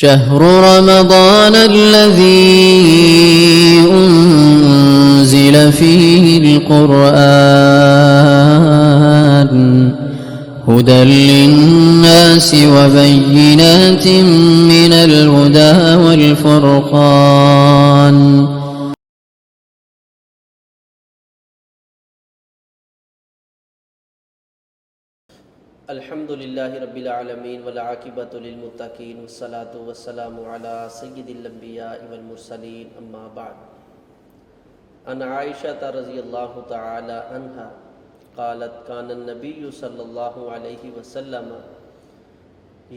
شهر رمضان الذي أنزل فيه القرآن هدى للناس وبينات من الهدى والفرقان. الحمد للہ رب العالمین والعاقبۃ للمتقین والصلاۃ والسلام علی سید الانبیاء والمرسلین اما بعد. عن عائشہ رضی اللہ تعالی عنہا قالت کان النبی صلی اللہ علیہ وسلم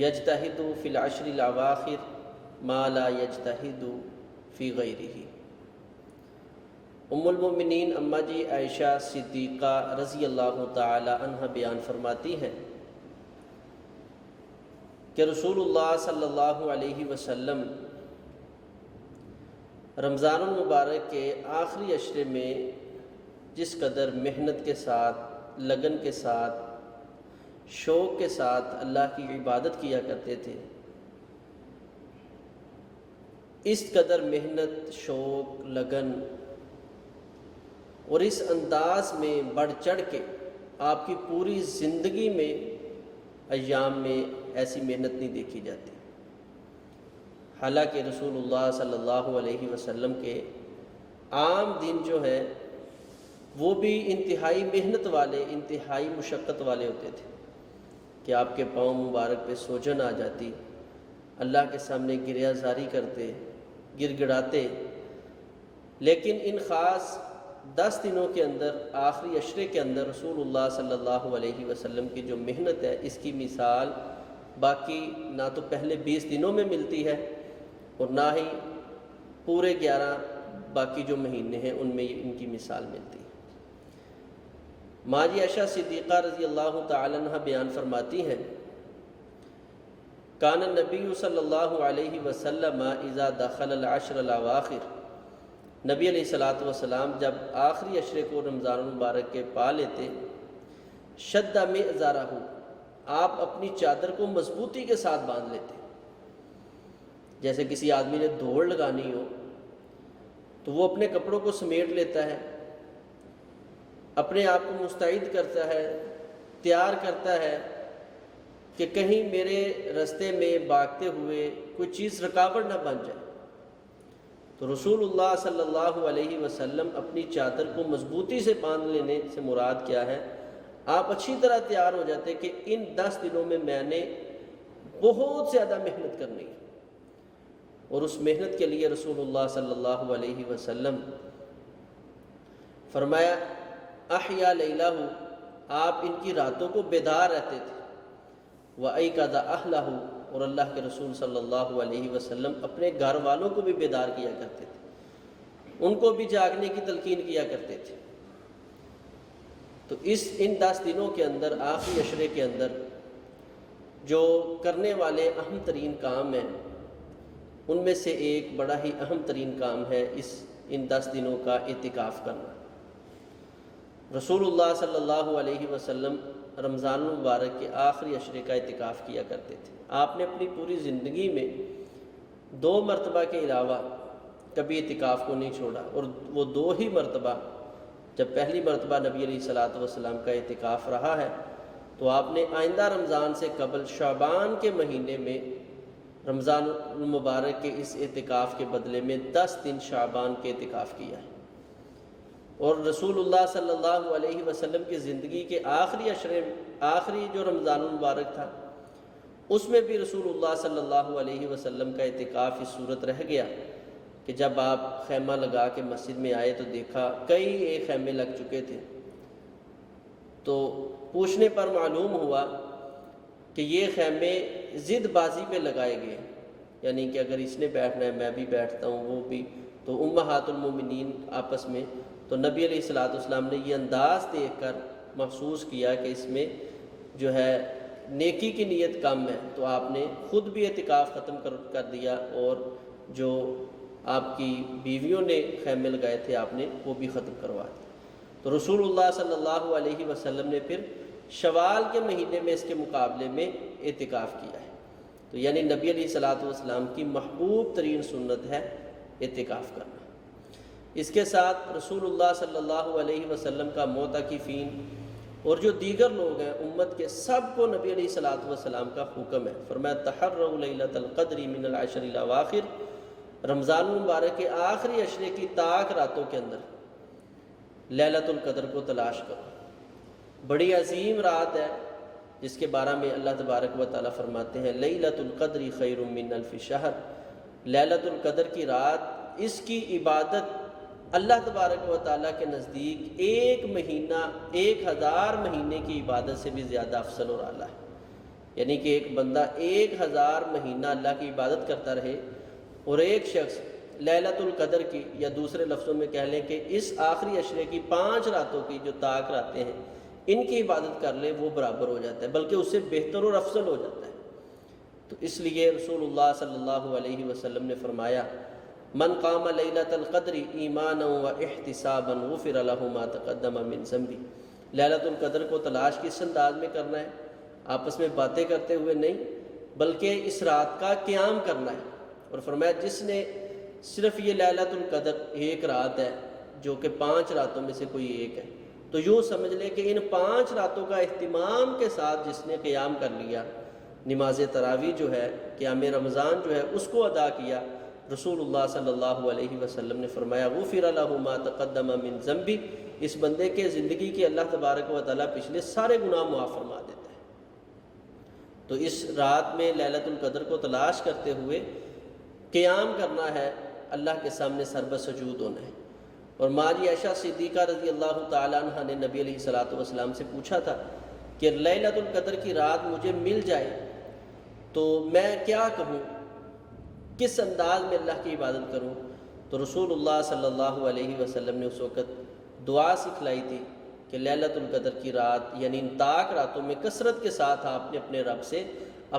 یجتہد فی العشر الاواخر ما لا یجتہد فی غیرہ. ام المؤمنین اماں جی عائشہ صدیقہ رضی اللہ تعالی عنہ بیان فرماتی ہیں کہ رسول اللہ صلی اللہ علیہ وسلم رمضان المبارک کے آخری عشرے میں جس قدر محنت کے ساتھ، لگن کے ساتھ، شوق کے ساتھ اللہ کی عبادت کیا کرتے تھے، اس قدر محنت، شوق، لگن اور اس انداز میں بڑھ چڑھ کے آپ کی پوری زندگی میں ایام میں ایسی محنت نہیں دیکھی جاتی. حالانکہ رسول اللہ صلی اللہ علیہ وسلم کے عام دن جو ہے وہ بھی انتہائی محنت والے، انتہائی مشقت والے ہوتے تھے کہ آپ کے پاؤں مبارک پہ سوجن آ جاتی، اللہ کے سامنے گریہ زاری کرتے، گر گڑاتے. لیکن ان خاص 10 دنوں کے اندر، آخری عشرے کے اندر رسول اللہ صلی اللہ علیہ وسلم کی جو محنت ہے، اس کی مثال باقی نہ تو پہلے 20 دنوں میں ملتی ہے اور نہ ہی پورے 11 باقی جو مہینے ہیں ان میں ان کی مثال ملتی ہے. ماں جی عائشہ صدیقہ رضی اللہ تعالی عنہ بیان فرماتی ہیں کان النبی صلی اللہ علیہ وسلم اذا دخل العشر الاواخر، نبی علیہ السلام جب آخری عشرے کو رمضان المبارک کے پا لیتے، شد مئزرہ، آپ اپنی چادر کو مضبوطی کے ساتھ باندھ لیتے. جیسے کسی آدمی نے دوڑ لگانی ہو تو وہ اپنے کپڑوں کو سمیٹ لیتا ہے، اپنے آپ کو مستعد کرتا ہے، تیار کرتا ہے کہ کہیں میرے راستے میں بھاگتے ہوئے کوئی چیز رکاوٹ نہ بن جائے. تو رسول اللہ صلی اللہ علیہ وسلم اپنی چادر کو مضبوطی سے باندھ لینے سے مراد کیا ہے؟ آپ اچھی طرح تیار ہو جاتے کہ ان 10 دنوں میں نے بہت زیادہ محنت کرنی ہے. اور اس محنت کے لیے رسول اللہ صلی اللہ علیہ وسلم فرمایا احیا لیلہ، آپ ان کی راتوں کو بیدار رہتے تھے. وَأَيْقَظَ أَهْلَهُ، اور اللہ کے رسول صلی اللہ علیہ وسلم اپنے گھر والوں کو بھی بیدار کیا کرتے تھے، ان کو بھی جاگنے کی تلقین کیا کرتے تھے. تو ان 10 دنوں کے اندر، آخری عشرے کے اندر جو کرنے والے اہم ترین کام ہیں، ان میں سے ایک بڑا ہی اہم ترین کام ہے ان 10 دنوں کا اعتکاف کرنا. رسول اللہ صلی اللہ علیہ وسلم رمضان المبارک کے آخری عشرے کا اعتکاف کیا کرتے تھے. آپ نے اپنی پوری زندگی میں 2 مرتبہ کے علاوہ کبھی اعتکاف کو نہیں چھوڑا، اور وہ 2 ہی مرتبہ، جب پہلی مرتبہ نبی علیہ السلام کا اعتکاف رہا ہے تو آپ نے آئندہ رمضان سے قبل شعبان کے مہینے میں رمضان المبارک کے اس اعتکاف کے بدلے میں 10 دن شعبان کے اعتکاف کیا ہے. اور رسول اللہ صلی اللہ علیہ وسلم کی زندگی کے آخری عشرے، آخری جو رمضان المبارک تھا، اس میں بھی رسول اللہ صلی اللہ علیہ وسلم کا اعتکاف اس صورت رہ گیا کہ جب آپ خیمہ لگا کے مسجد میں آئے تو دیکھا کئی ایک خیمے لگ چکے تھے. تو پوچھنے پر معلوم ہوا کہ یہ خیمے ضد بازی پہ لگائے گئے، یعنی کہ اگر اس نے بیٹھنا ہے میں بھی بیٹھتا ہوں، وہ بھی. تو امہات المومنین آپس میں، تو نبی علیہ السلام نے یہ انداز دیکھ کر محسوس کیا کہ اس میں جو ہے نیکی کی نیت کم ہے، تو آپ نے خود بھی اعتکاف ختم کر دیا، اور جو آپ کی بیویوں نے خیمے لگائے تھے آپ نے وہ بھی ختم کروا دیا. تو رسول اللہ صلی اللہ علیہ وسلم نے پھر شوال کے مہینے میں اس کے مقابلے میں اعتکاف کیا ہے. تو تو یعنی نبی علیہ الصلوۃ والسلام کی محبوب ترین سنت ہے اعتکاف کرنا۔ اس کے ساتھ رسول اللہ صلی اللہ علیہ وسلم کا معتکفین اور جو دیگر لوگ ہیں امت کے، سب کو نبی علیہ الصلوۃ والسلام کا حکم ہے۔ فرمایا تحروا لیلۃ القدر من العشر الاواخر، رمضان المبارک کے آخری عشرے کی طاق راتوں کے اندر لیلۃ القدر کو تلاش کرو۔ بڑی عظیم رات ہے جس کے بارے میں اللہ تبارک و تعالیٰ فرماتے ہیں لیلۃ القدر خیر من الف شہر، لیلۃ القدر کی رات، اس کی عبادت اللہ تبارک و تعالیٰ کے نزدیک 1000 مہینے کی عبادت سے بھی زیادہ افضل اور اعلیٰ ہے۔ یعنی کہ ایک بندہ 1000 مہینہ اللہ کی عبادت کرتا رہے اور ایک شخص لیلۃ القدر کی، یا دوسرے لفظوں میں کہہ لیں کہ اس آخری عشرے کی 5 راتوں کی جو طاق راتیں ہیں ان کی عبادت کر لے، وہ برابر ہو جاتا ہے، بلکہ اس سے بہتر اور افضل ہو جاتا ہے۔ تو اس لیے رسول اللہ صلی اللہ علیہ وسلم نے فرمایا من قام لیلۃ القدر ایمانا و احتسابا غفر له ما تقدم من ذنبہ۔ لیلۃ القدر کو تلاش کس انداز میں کرنا ہے؟ آپس میں باتیں کرتے ہوئے نہیں، بلکہ اس رات کا قیام کرنا ہے۔ اور فرمایا جس نے صرف یہ لیلۃ القدر ایک رات ہے جو کہ 5 راتوں میں سے کوئی ایک ہے، تو یوں سمجھ لے کہ ان 5 راتوں کا اہتمام کے ساتھ جس نے قیام کر لیا، نماز تراویح جو ہے، قیام رمضان جو ہے، اس کو ادا کیا، رسول اللہ صلی اللہ علیہ وسلم نے فرمایا غفر له ما تقدم من ذنبہ، اس بندے کے زندگی کے اللہ تبارک و تعالیٰ پچھلے سارے گناہ معاف فرما دیتا ہے۔ تو اس رات میں لیلۃ القدر کو تلاش کرتے ہوئے قیام کرنا ہے، اللہ کے سامنے سربہ سجود ہونا ہے۔ اور ماں عائشہ صدیقہ رضی اللہ تعالیٰ عنہ نے نبی علیہ الصلوۃ والسلام سے پوچھا تھا کہ لیلۃ القدر کی رات مجھے مل جائے تو میں کیا کہوں، کس انداز میں اللہ کی عبادت کروں؟ تو رسول اللہ صلی اللہ علیہ وسلم نے اس وقت دعا سکھلائی تھی کہ لیلۃ القدر کی رات یعنی ان طاق راتوں میں کثرت کے ساتھ آپ نے اپنے رب سے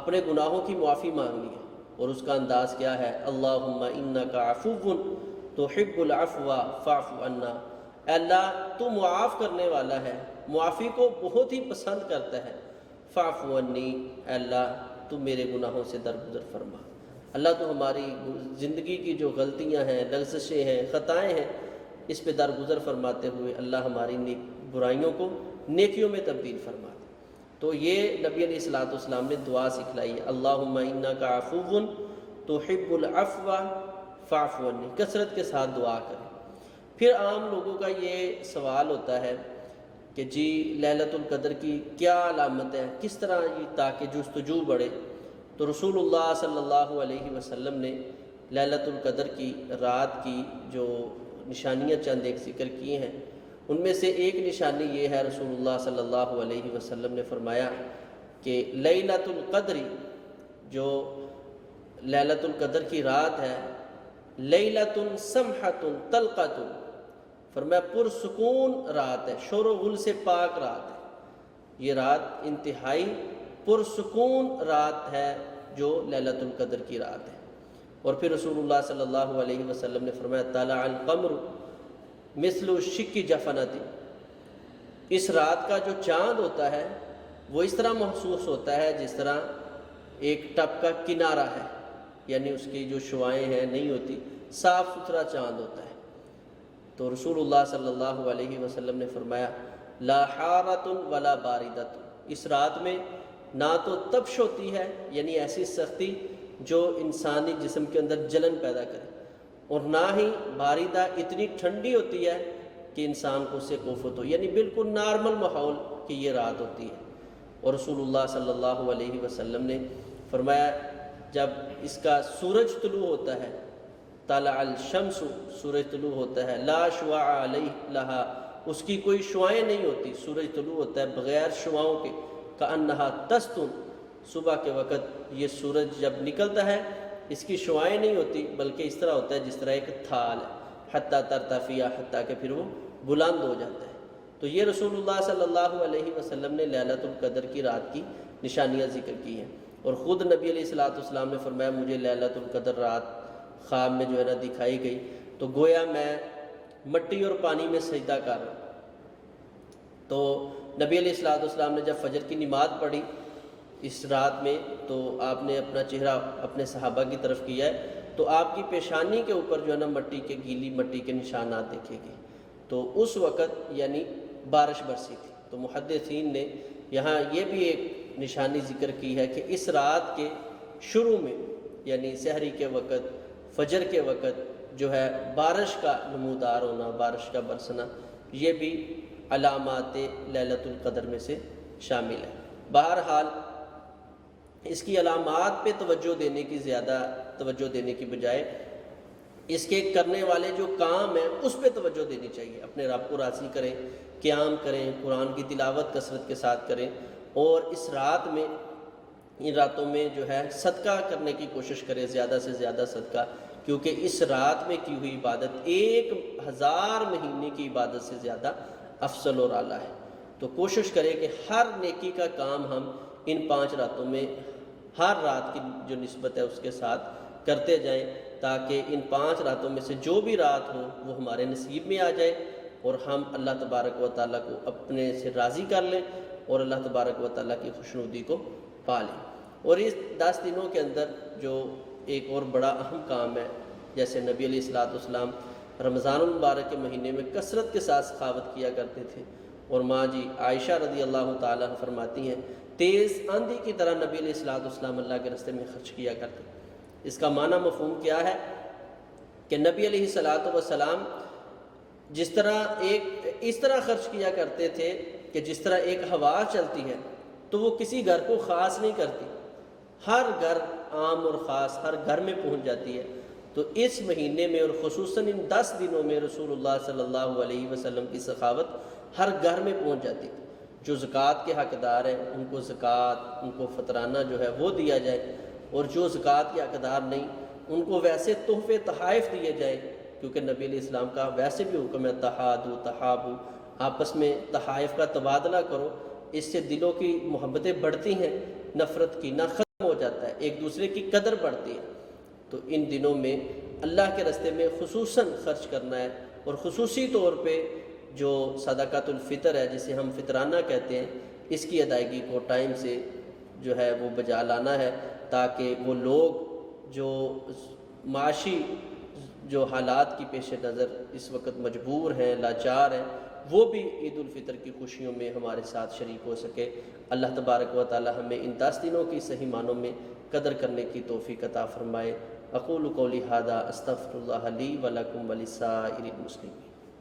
اپنے گناہوں کی معافی مانگنی ہے۔ اور اس کا انداز کیا ہے؟ اللہم انک عفو تحب العفو فاعف عنا، اے اللہ تو معاف کرنے والا ہے، معافی کو بہت ہی پسند کرتا ہے، فاعف عنی، اے اللہ تو میرے گناہوں سے درگزر فرما۔ اللہ تو ہماری زندگی کی جو غلطیاں ہیں، لغزشیں ہیں، خطائیں ہیں، اس پہ درگزر فرماتے ہوئے اللہ ہماری برائیوں کو نیکیوں میں تبدیل فرما دے۔ تو یہ نبی علیہ الصلوۃ والسلام نے دعا سکھلائی ہے، اللہم انک عفو تحب العفو فاعف عنی، کثرت کے ساتھ دعا کریں۔ پھر عام لوگوں کا یہ سوال ہوتا ہے کہ جی لیلۃ القدر کی کیا علامت ہے، کس طرح یہ تاکہ جستجو بڑھے؟ تو رسول اللہ صلی اللہ علیہ وسلم نے لیلۃ القدر کی رات کی جو نشانیاں چند ایک ذکر کی ہیں، ان میں سے ایک نشانی یہ ہے، رسول اللہ صلی اللہ علیہ وسلم نے فرمایا کہ لیلۃ القدر، جو لیلۃ القدر کی رات ہے، لیلۃ سمحۃ طلقۃ، فرمایا پرسکون رات ہے، شور و غل سے پاک رات ہے، یہ رات انتہائی پرسکون رات ہے جو لیلۃ القدر کی رات ہے۔ اور پھر رسول اللہ صلی اللہ علیہ وسلم نے فرمایا طلع القمر مثل الشق جفنۃ، اس رات کا جو چاند ہوتا ہے وہ اس طرح محسوس ہوتا ہے جس طرح ایک ٹپ کا کنارہ ہے، یعنی اس کی جو شعائیں ہیں نہیں ہوتی، صاف ستھرا چاند ہوتا ہے۔ تو رسول اللہ صلی اللہ علیہ وسلم نے فرمایا لا حارۃ ولا باردۃ، اس رات میں نہ تو تپش ہوتی ہے یعنی ایسی سختی جو انسانی جسم کے اندر جلن پیدا کرے، اور نہ ہی باردہ اتنی ٹھنڈی ہوتی ہے کہ انسان کو اس سے کوفت ہو، یعنی بالکل نارمل ماحول کی یہ رات ہوتی ہے۔ اور رسول اللہ صلی اللہ علیہ وسلم نے فرمایا جب اس کا سورج طلوع ہوتا ہے، طلع الشمس، سورج طلوع ہوتا ہے، لا شعاع علیہ لہا، اس کی کوئی شعائیں نہیں ہوتی، سورج طلوع ہوتا ہے بغیر شعاؤں کے، کأنہا تستن، صبح کے وقت یہ سورج جب نکلتا ہے اس کی شعائیں نہیں ہوتی بلکہ اس طرح ہوتا ہے جس طرح ایک تھال ہے، حتیٰ ترتفع، حتیٰ کہ پھر وہ بلند ہو جاتا ہے۔ تو یہ رسول اللہ صلی اللہ علیہ وسلم نے لیلۃ القدر کی رات کی نشانیاں ذکر کی ہیں۔ اور خود نبی علیہ الصلوۃ والسلام نے فرمایا مجھے لیلۃ القدر رات خواب میں جو ہے نا دکھائی گئی تو گویا میں مٹی اور پانی میں سجدہ کر رہا ہوں۔ تو نبی علیہ الصلوۃ والسلام نے جب فجر کی نماز پڑھی اس رات میں تو آپ نے اپنا چہرہ اپنے صحابہ کی طرف کیا ہے تو آپ کی پیشانی کے اوپر جو ہے نا مٹی کے گیلی مٹی کے نشانات دیکھے گئے، تو اس وقت یعنی بارش برسی تھی۔ تو محدثین نے یہاں یہ بھی ایک نشانی ذکر کی ہے کہ اس رات کے شروع میں یعنی سحری کے وقت، فجر کے وقت جو ہے بارش کا نمودار ہونا، بارش کا برسنا، یہ بھی علامات لیلۃ القدر میں سے شامل ہے۔ بہرحال اس کی علامات پہ توجہ دینے کی زیادہ توجہ دینے کی بجائے اس کے کرنے والے جو کام ہیں اس پہ توجہ دینی چاہیے۔ اپنے رب کو راضی کریں، قیام کریں، قرآن کی تلاوت کثرت کے ساتھ کریں، اور اس رات میں، ان راتوں میں جو ہے صدقہ کرنے کی کوشش کریں، زیادہ سے زیادہ صدقہ، کیونکہ اس رات میں کی ہوئی عبادت 1000 مہینے کی عبادت سے زیادہ افضل اور اعلیٰ ہے۔ تو کوشش کریں کہ ہر نیکی کا کام ہم ان 5 راتوں میں ہر رات کی جو نسبت ہے اس کے ساتھ کرتے جائیں، تاکہ ان 5 راتوں میں سے جو بھی رات ہو وہ ہمارے نصیب میں آ جائے اور ہم اللہ تبارک و تعالیٰ کو اپنے سے راضی کر لیں اور اللہ تبارک و تعالیٰ کی خوشنودی کو پا لیں۔ اور اس 10 دنوں کے اندر جو ایک اور بڑا اہم کام ہے، جیسے نبی علیہ الصلوۃ رمضان المبارک کے مہینے میں کثرت کے ساتھ سخاوت کیا کرتے تھے، اور ماں جی عائشہ رضی اللہ تعالیٰ فرماتی ہیں تیز آندھی کی طرح نبی علیہ الصلوۃ اللہ کے راستے میں خرچ کیا کرتے۔ اس کا معنی مفہوم کیا ہے کہ نبی علیہ السلام جس طرح اس طرح خرچ کیا کرتے تھے کہ جس طرح ایک ہوا چلتی ہے تو وہ کسی گھر کو خاص نہیں کرتی، ہر گھر عام اور خاص ہر گھر میں پہنچ جاتی ہے۔ تو اس مہینے میں اور خصوصاً ان 10 دنوں میں رسول اللہ صلی اللہ علیہ وسلم کی سخاوت ہر گھر میں پہنچ جاتی تھی۔ جو زکوٰۃ کے حقدار ہیں ان کو زکوٰۃ، ان کو فطرانہ جو ہے وہ دیا جائے، اور جو زکوٰۃ کے حقدار نہیں ان کو ویسے تحفے تحائف دیے جائیں، کیونکہ نبی علیہ السلام کا ویسے بھی حکم ہے تحادو تحابو، آپس میں تحائف کا تبادلہ کرو، اس سے دلوں کی محبتیں بڑھتی ہیں، نفرت کینہ ختم ہو جاتا ہے، ایک دوسرے کی قدر بڑھتی ہے۔ تو ان دنوں میں اللہ کے راستے میں خصوصاً خرچ کرنا ہے، اور خصوصی طور پہ جو صدقۃ الفطر ہے جسے ہم فطرانہ کہتے ہیں، اس کی ادائیگی کو ٹائم سے جو ہے وہ بجا لانا ہے، تاکہ وہ لوگ جو معاشی جو حالات کی پیش نظر اس وقت مجبور ہیں، لاچار ہیں، وہ بھی عید الفطر کی خوشیوں میں ہمارے ساتھ شریک ہو سکے۔ اللہ تبارک و تعالی ہمیں ان 10 دنوں کی صحیح معنوں میں قدر کرنے کی توفیق عطا فرمائے۔ اقول قولی ھذا استغفر اللہ لی ولکم ولسائر المسلمین۔